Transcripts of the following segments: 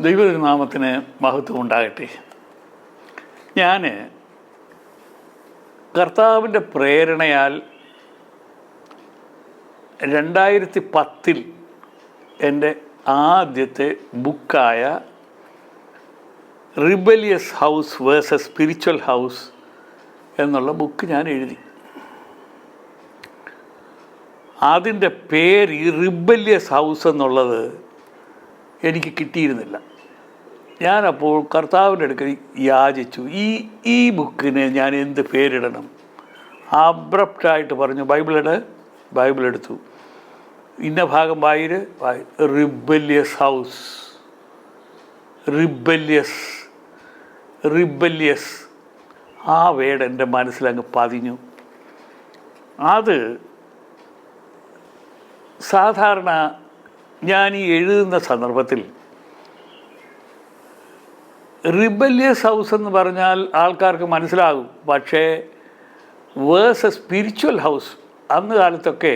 ദൈവനാമത്തിന് മഹത്വം ഉണ്ടാകട്ടെ. ഞാൻ കർത്താവിൻ്റെ പ്രേരണയാൽ 2010 എൻ്റെ ആദ്യത്തെ ബുക്കായ rebellious house versus spiritual house എന്നുള്ള ബുക്ക് ഞാൻ എഴുതി. അതിൻ്റെ പേര് ഈ റിബലിയസ് ഹൗസ് എന്നുള്ളത് എനിക്ക് കിട്ടിയിരുന്നില്ല. ഞാനപ്പോൾ കർത്താവിൻ്റെ അടുക്കൽ യാചിച്ചു, ഈ ബുക്കിന് ഞാൻ എന്ത് പേരിടണം. അബ്രപ്റ്റായിട്ട് പറഞ്ഞു, ബൈബിൾ എടുത്തു, ഇന്ന ഭാഗം റിബലിയസ് ഹൗസ്, റിബലിയസ് ആ വേർഡ് എൻ്റെ മനസ്സിലങ്ങ് പതിഞ്ഞു. അത് സാധാരണ ഞാൻ ഈ എഴുതുന്ന സന്ദർഭത്തിൽ റിബലിയസ് ഹൗസ് എന്ന് പറഞ്ഞാൽ ആൾക്കാർക്ക് മനസ്സിലാകും. പക്ഷേ വേഴ്സസ് സ്പിരിച്വൽ ഹൗസ്, അന്ന് കാലത്തൊക്കെ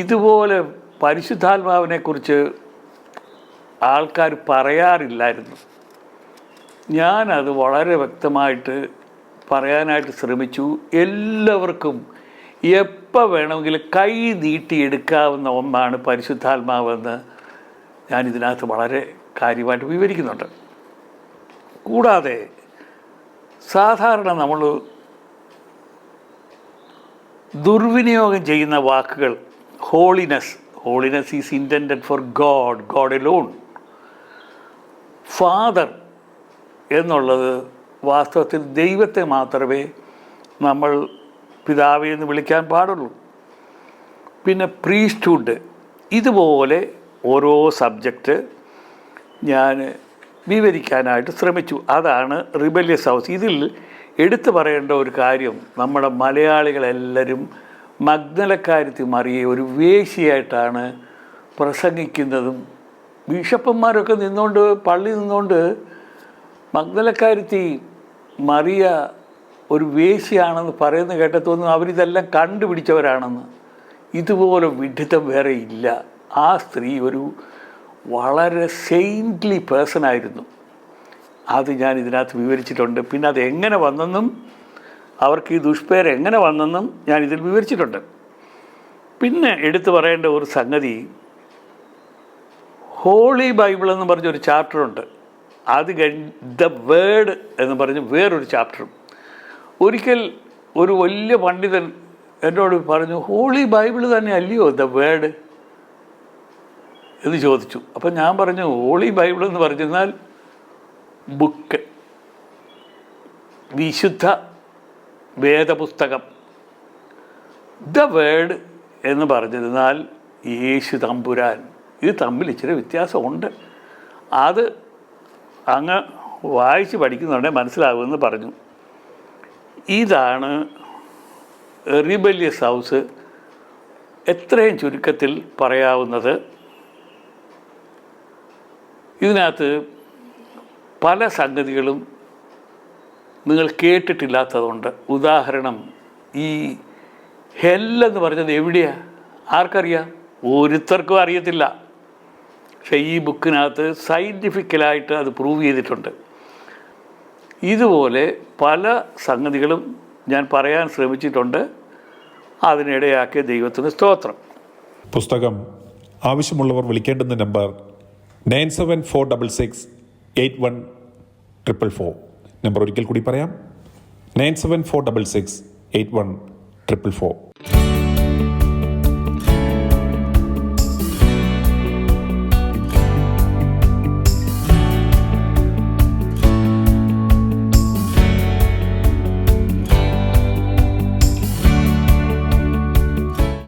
ഇതുപോലെ പരിശുദ്ധാത്മാവിനെക്കുറിച്ച് ആൾക്കാർ പറയാറില്ലായിരുന്നു. ഞാനത് വളരെ വ്യക്തമായിട്ട് പറയാനായിട്ട് ശ്രമിച്ചു. എല്ലാവർക്കും എപ്പോൾ വേണമെങ്കിലും കൈ നീട്ടിയെടുക്കാവുന്ന ഒന്നാണ് പരിശുദ്ധാത്മാവെന്ന് ഞാനിതിനകത്ത് വളരെ കാര്യമായിട്ട് വിവരിക്കുന്നുണ്ട്. കൂടാതെ സാധാരണ നമ്മൾ ദുർവിനിയോഗം ചെയ്യുന്ന വാക്കുകൾ holiness is intended for God Elon. Father എന്നുള്ളത് വാസ്തവത്തിൽ ദൈവത്തെ മാത്രമേ നമ്മൾ പിതാവേ എന്ന് വിളിക്കാൻ പാടുള്ളൂ. പിന്നെ പ്രീസ്റ്റ്ഹുഡ്, ഇതുപോലെ ഓരോ സബ്ജക്റ്റ് ഞാൻ വിവരിക്കാനായിട്ട് ശ്രമിച്ചു. അതാണ് റിബലിയസ് ഹൗസ്. ഇതിൽ എടുത്തു പറയേണ്ട ഒരു കാര്യം, നമ്മുടെ മലയാളികളെല്ലാവരും മഗ്ദലക്കാരത്തി മറിയെ ഒരു വേശ്യയായിട്ടാണ് പ്രസംഗിക്കുന്നതും. ബിഷപ്പന്മാരൊക്കെ പള്ളി നിന്നുകൊണ്ട് മഗ്ദലക്കാരത്തി മറിയ ഒരു വേശ്യയാണെന്ന് പറയുന്നത് കേട്ട തോന്നുന്നു അവരിതെല്ലാം കണ്ടുപിടിച്ചവരാണെന്ന്. ഇതുപോലെ വിഡ്ഢിത്തം വേറെ ഇല്ല. ആ സ്ത്രീ ഒരു വളരെ സെയിൻ്റ്ലി പേഴ്സണായിരുന്നു. അത് ഞാൻ ഇതിനകത്ത് വിവരിച്ചിട്ടുണ്ട്. പിന്നെ അത് എങ്ങനെ വന്നെന്നും അവർക്ക് ഈ ദുഷ്പേര് എങ്ങനെ വന്നെന്നും ഞാൻ ഇതിൽ വിവരിച്ചിട്ടുണ്ട്. പിന്നെ എടുത്തു പറയേണ്ട ഒരു സംഗതി, ഹോളി ബൈബിൾ എന്ന് പറഞ്ഞൊരു ചാപ്റ്ററുണ്ട്. അത് കഴിഞ്ഞ് ദ വേർഡ് എന്ന് പറഞ്ഞ് വേറൊരു ചാപ്റ്ററും. ഒരിക്കൽ ഒരു വലിയ പണ്ഡിതൻ എന്നോട് പറഞ്ഞു, ഹോളി ബൈബിൾ തന്നെ അല്ലയോ ദ വേർഡ് എന്ന് ചോദിച്ചു. അപ്പം ഞാൻ പറഞ്ഞു, ഹോളി ബൈബിൾ എന്ന് പറഞ്ഞാൽ ബുക്ക്, വിശുദ്ധ വേദപുസ്തകം. ദ വേർഡ് എന്ന് പറഞ്ഞിരുന്നാൽ യേശു തമ്പുരാൻ. ഇത് തമ്മിൽ ഇച്ചിരി വ്യത്യാസമുണ്ട്. അത് അങ്ങ് വായിച്ച് പഠിക്കുന്നുണ്ടെങ്കിൽ മനസ്സിലാകുമെന്ന് പറഞ്ഞു. ഇതാണ് റിബലിയസ് ഹൗസ് എത്രയും ചുരുക്കത്തിൽ പറയാവുന്നത്. ഇതിനകത്ത് പല സംഗതികളും നിങ്ങൾ കേട്ടിട്ടില്ലാത്തതുണ്ട്. ഉദാഹരണം, ഈ ഹെല്ലെന്ന് പറഞ്ഞത് എവിടെയാണ് ആർക്കറിയാം? ഒരുത്തർക്കും അറിയത്തില്ല. പക്ഷേ ഈ ബുക്കിനകത്ത് സയൻറ്റിഫിക്കലായിട്ട് അത് പ്രൂവ് ചെയ്തിട്ടുണ്ട്. ഇതുപോലെ പല സംഗതികളും ഞാൻ പറയാൻ ശ്രമിച്ചിട്ടുണ്ട്. അതിനിടയാക്കിയ ദൈവത്തിന് സ്തോത്രം. പുസ്തകം ആവശ്യമുള്ളവർ വിളിക്കേണ്ടുന്ന നമ്പർ 9746681444. നമ്പർ ഒരിക്കൽ കൂടി പറയാം, 9746681444.